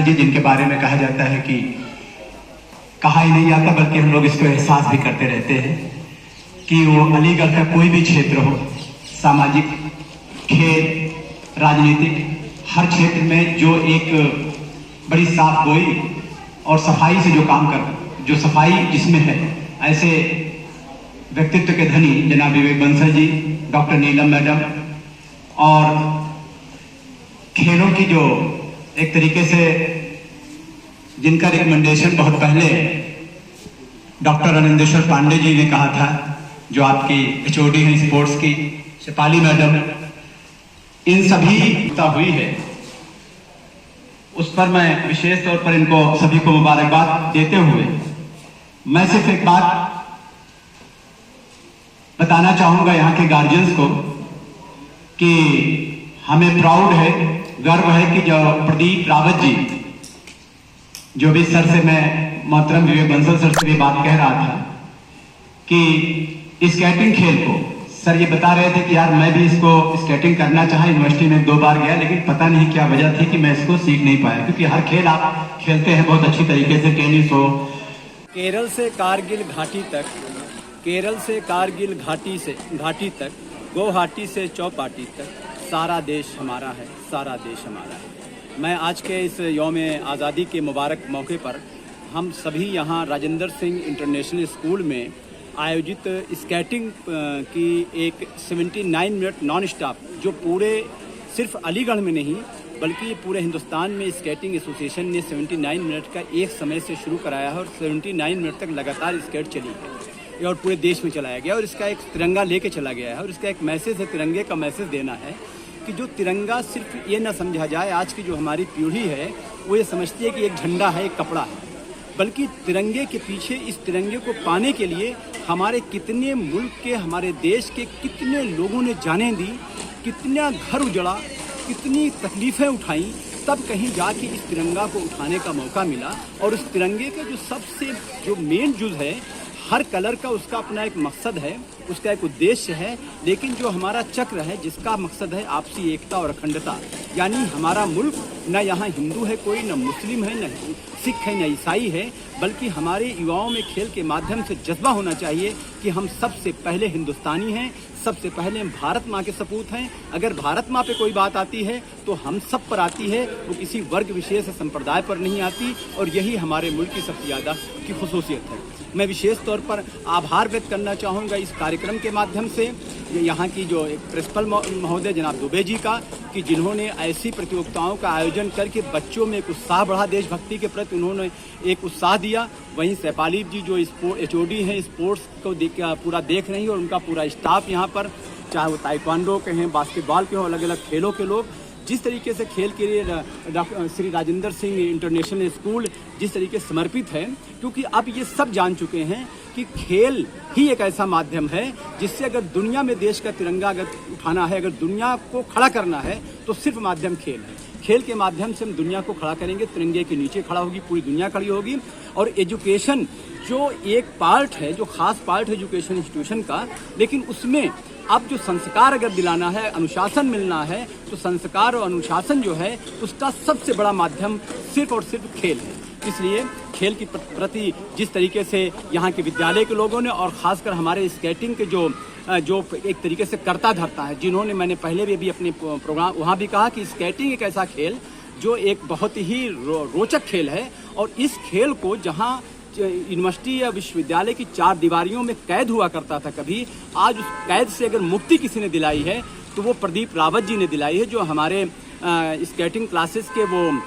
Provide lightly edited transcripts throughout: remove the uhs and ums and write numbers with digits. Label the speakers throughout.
Speaker 1: बंसल जी, जिनके बारे में कहा जाता है कि कहा ही नहीं जाता बल्कि हम लोग इसको एहसास भी करते रहते हैं कि वो अलीगढ़ का कोई भी क्षेत्र हो, सामाजिक, खेल, राजनीतिक, हर क्षेत्र में जो एक बड़ी साफ गोई और सफाई से जो काम कर, जो सफाई जिसमें है, ऐसे व्यक्तित्व के धनी जनाब विवेक बंसल जी, डॉक्टर नीलम मैडम, और खेलों की जो एक तरीके से जिनका रिकमेंडेशन बहुत पहले डॉक्टर अनिंदेश्वर पांडे जी ने कहा था, जो आपकी एचओडी हैं स्पोर्ट्स की, शेफाली मैडम, इन सभी हुई है, उस पर मैं विशेष तौर पर इनको सभी को मुबारकबाद देते हुए मैं सिर्फ एक बात बताना चाहूंगा यहाँ के गार्जियंस को कि हमें प्राउड है, गर्व है कि जो प्रदीप रावत जी, जो भी सर से मैं मोहतरम विवेक बंसल सर से भी बात कह रहा था कि स्केटिंग खेल को सर ये बता रहे थे कि यार मैं भी इसको स्केटिंग करना चाहा, यूनिवर्सिटी में 2 बार गया, लेकिन पता नहीं क्या वजह थी कि मैं इसको सीख नहीं पाया, क्योंकि हर खेल आप खेलते हैं बहुत अच्छी तरीके से, टेनिस हो।
Speaker 2: केरल से कारगिल घाटी तक, केरल से कारगिल घाटी तक, गुवाहाटी से चौपाटी तक, सारा देश हमारा है, सारा देश हमारा है। मैं आज के इस यौम आज़ादी के मुबारक मौके पर हम सभी यहाँ राजेंद्र सिंह इंटरनेशनल स्कूल में आयोजित स्केटिंग की एक 79 मिनट नॉन स्टॉप, जो पूरे सिर्फ अलीगढ़ में नहीं बल्कि पूरे हिंदुस्तान में स्केटिंग एसोसिएशन ने 79 मिनट का एक समय से शुरू कराया है और 79 मिनट तक लगातार स्केट चली है और पूरे देश में चलाया गया और इसका एक तिरंगा लेके चला गया है और इसका एक मैसेज है, तिरंगे का मैसेज देना है कि जो तिरंगा सिर्फ ये ना समझा जाए, आज की जो हमारी पीढ़ी है वो ये समझती है कि एक झंडा है, एक कपड़ा है, बल्कि तिरंगे के पीछे, इस तिरंगे को पाने के लिए हमारे कितने मुल्क के, हमारे देश के कितने लोगों ने जानें दी, कितना घर उजड़ा, कितनी तकलीफ़ें उठाई, तब कहीं जाके इस तिरंगा को उठाने का मौका मिला। और उस तिरंगे का जो सबसे जो मेन जुज़ है, हर कलर का उसका अपना एक मकसद है, उसका एक उद्देश्य है, लेकिन जो हमारा चक्र है जिसका मकसद है आपसी एकता और अखंडता, यानी हमारा मुल्क न यहाँ हिंदू है कोई, न मुस्लिम है, न सिख है, न ईसाई है, बल्कि हमारे युवाओं में खेल के माध्यम से जज्बा होना चाहिए कि हम सबसे पहले हिंदुस्तानी हैं, सबसे पहले हम भारत माँ के सपूत हैं। अगर भारत माँ पे कोई बात आती है तो हम सब पर आती है, वो किसी वर्ग विशेष संप्रदाय पर नहीं आती, और यही हमारे मुल्क की सबसे ज़्यादा की खुसूसियत है। मैं विशेष तौर पर आभार व्यक्त करना चाहूँगा इस कार्यक्रम के माध्यम से यहाँ की जो एक प्रिंसिपल महोदय जनाब दुबे जी का, कि जिन्होंने ऐसी प्रतियोगिताओं का आयोजन करके बच्चों में एक उत्साह बढ़ा, देशभक्ति के प्रति उन्होंने एक उत्साह दिया। वहीं शेफाली जी जो एचओडी हैं, स्पोर्ट्स को पूरा देख रही हैं, और उनका पूरा स्टाफ यहाँ पर, चाहे वो ताइक्वांडो के हैं, बास्केटबॉल के हों, अलग अलग खेलों के लोग, जिस तरीके से खेल के लिए श्री राजेंद्र सिंह इंटरनेशनल स्कूल जिस तरीके से समर्पित है, क्योंकि अब ये सब जान चुके हैं कि खेल ही एक ऐसा माध्यम है जिससे अगर दुनिया में देश का तिरंगा अगर उठाना है, अगर दुनिया को खड़ा करना है, तो सिर्फ माध्यम खेल है। खेल के माध्यम से हम दुनिया को खड़ा करेंगे, तिरंगे के नीचे खड़ा होगी पूरी दुनिया, खड़ी होगी। और एजुकेशन जो एक पार्ट है, जो खास पार्ट है एजुकेशन इंस्टीट्यूशन का, लेकिन उसमें अब जो संस्कार अगर दिलाना है, अनुशासन मिलना है, तो संस्कार और अनुशासन जो है उसका सबसे बड़ा माध्यम सिर्फ और सिर्फ खेल है। इसलिए खेल की प्रति जिस तरीके से यहाँ के विद्यालय के लोगों ने, और ख़ासकर हमारे स्केटिंग के जो एक तरीके से करता धरता है, जिन्होंने, मैंने पहले भी अपने प्रोग्राम वहाँ भी कहा कि स्केटिंग एक ऐसा खेल जो एक बहुत ही रोचक खेल है, और इस खेल को जहाँ यूनिवर्सिटी या विश्वविद्यालय की 4 दीवारियों में कैद हुआ करता था कभी, आज उस कैद से अगर मुक्ति किसी ने दिलाई है तो वो प्रदीप रावत जी ने दिलाई है, जो हमारे स्केटिंग क्लासेस के वो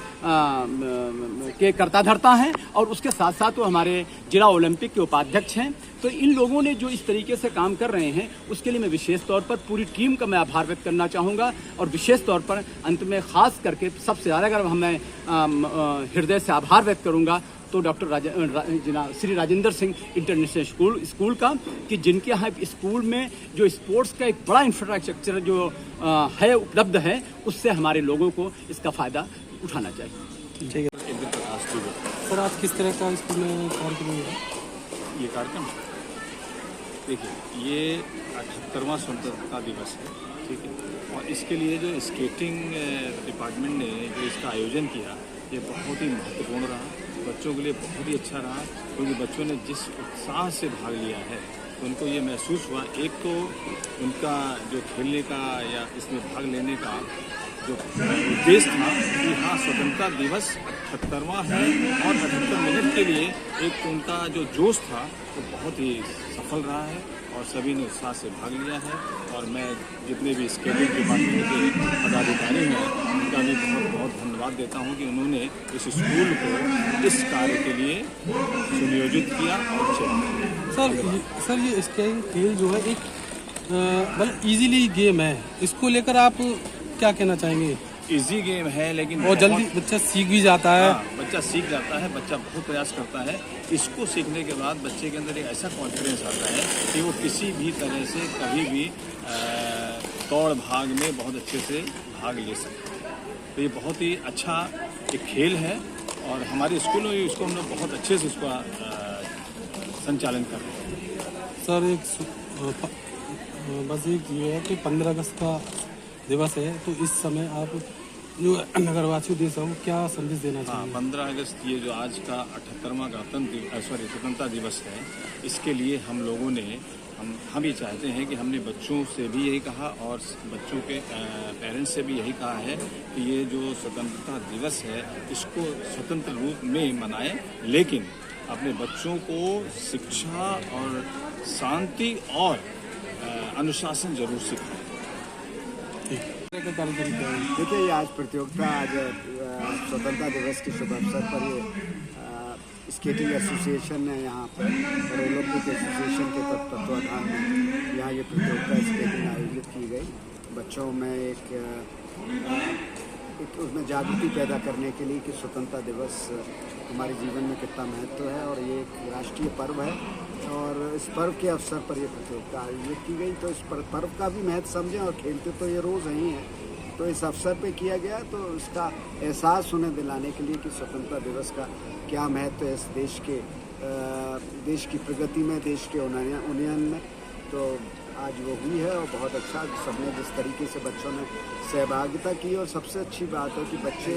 Speaker 2: के कर्ता धर्ता हैं, और उसके साथ साथ वो हमारे जिला ओलंपिक के उपाध्यक्ष हैं। तो इन लोगों ने जो इस तरीके से काम कर रहे हैं, उसके लिए मैं विशेष तौर पर पूरी टीम का मैं आभार व्यक्त करना चाहूँगा। और विशेष तौर पर अंत में ख़ास करके सबसे ज़्यादा अगर मैं हृदय से आभार व्यक्त करूँगा तो doctor Shri Rajendra Singh international school का, कि जिनके यहाँ स्कूल में जो स्पोर्ट्स का एक बड़ा इंफ्रास्ट्रक्चर जो है उपलब्ध है, उससे हमारे लोगों को इसका फ़ायदा उठाना चाहिए।
Speaker 3: ठीक है सर, आज किस तरह का स्कूल में कार्यक्रम है?
Speaker 4: ये कार्यक्रम देखिए, ये 78वां स्वतंत्रता दिवस है, ठीक है, और इसके लिए जो स्केटिंग डिपार्टमेंट ने जो इसका आयोजन किया, ये बहुत ही महत्वपूर्ण रहा, बच्चों के लिए बहुत ही अच्छा रहा, क्योंकि बच्चों ने जिस उत्साह से भाग लिया है तो उनको ये महसूस हुआ, एक तो उनका जो खेलने का या इसमें भाग लेने का जो उद्देश्य था कि हाँ स्वतंत्रता दिवस 78वां है और 78 मिनट के लिए एक तो उनका जो जोश था वो बहुत ही सफल रहा है और सभी ने उत्साह से भाग लिया है। और मैं जितने भी स्केटिंग डिपार्टमेंट के पदाधिकारी हैं उनका भी बहुत बहुत धन्यवाद देता हूं कि उन्होंने इस स्कूल को इस कार्य के लिए सुनियोजित किया और चला।
Speaker 3: सर ये स्केटिंग खेल जो है एक मतलब इजीली गेम है, इसको लेकर आप क्या कहना चाहेंगे?
Speaker 4: इजी गेम है लेकिन
Speaker 3: और जल्दी बच्चा सीख भी जाता है।
Speaker 4: हाँ, बच्चा सीख जाता है, बच्चा बहुत प्रयास करता है। इसको सीखने के बाद बच्चे के अंदर एक ऐसा कॉन्फिडेंस आता है कि वो किसी भी तरह से कभी भी दौड़ भाग में बहुत अच्छे से भाग ले सकता है। तो ये बहुत ही अच्छा एक खेल है और हमारे स्कूल में इसको हम लोग बहुत अच्छे से इसका संचालन कर रहे हैं।
Speaker 3: सर बस एक ये है कि 15 अगस्त का दिवस है, तो इस समय आप जो नगरवासियों देश को क्या संदेश देना चाहिए?
Speaker 4: 15 अगस्त ये जो आज का 78वां स्वतंत्रता दिवस है, इसके लिए हम लोगों ने हम ये चाहते हैं कि हमने बच्चों से भी यही कहा और बच्चों के पेरेंट्स से भी यही कहा है कि ये जो स्वतंत्रता दिवस है इसको स्वतंत्र रूप में मनाएं, लेकिन अपने बच्चों को शिक्षा और शांति और अनुशासन जरूर सिखाएं।
Speaker 5: देखिए ये आज प्रतियोगिता आज स्वतंत्रता दिवस के शुभ अवसर पर ये स्केटिंग एसोसिएशन है यहाँ पर और ओलंपिक एसोसिएशन के तत्वाधान में यहाँ ये प्रतियोगिता स्केटिंग आयोजित की गई। बच्चों में एक उसमें जागृति पैदा करने के लिए कि स्वतंत्रता दिवस हमारे जीवन में कितना महत्व है और ये एक राष्ट्रीय पर्व है और इस पर्व के अवसर पर ये प्रतियोगिता आयोजित की गई। तो इस पर्व का भी महत्व समझें और खेलते तो ये रोज़ ही हैं, तो इस अवसर पे किया गया तो इसका एहसास उन्हें दिलाने के लिए कि स्वतंत्रता दिवस का क्या महत्व है इस देश की प्रगति में, देश के उन्नयन में। तो आज वो हुई है और बहुत अच्छा सबने जिस तरीके से बच्चों ने सहभागिता की और सबसे अच्छी बात है कि बच्चे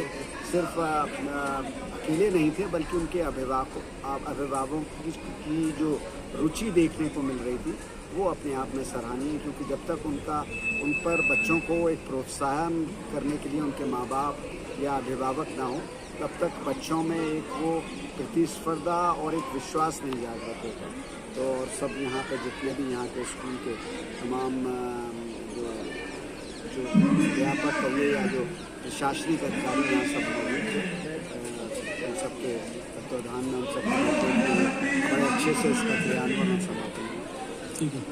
Speaker 5: सिर्फ अकेले नहीं थे बल्कि उनके अभिभावकों की जो रुचि देखने को मिल रही थी वो अपने आप में सराहनीय है, क्योंकि जब तक उन पर बच्चों को एक प्रोत्साहन करने के लिए उनके माँ बाप या अभिभावक ना हो तब तक बच्चों में एक वो प्रतिस्पर्धा और एक विश्वास नहीं जागृत होता। तो और सब यहाँ पे जितने भी यहाँ के स्कूल के तमाम जो अध्यापक हुए या जो प्रशासनिक अधिकारी यहाँ सब मौजूद थे, उन सबके तत्वाधान में उन सब बड़े अच्छे से इसका क्रियान्वयन समापन हुआ।
Speaker 3: ठीक है।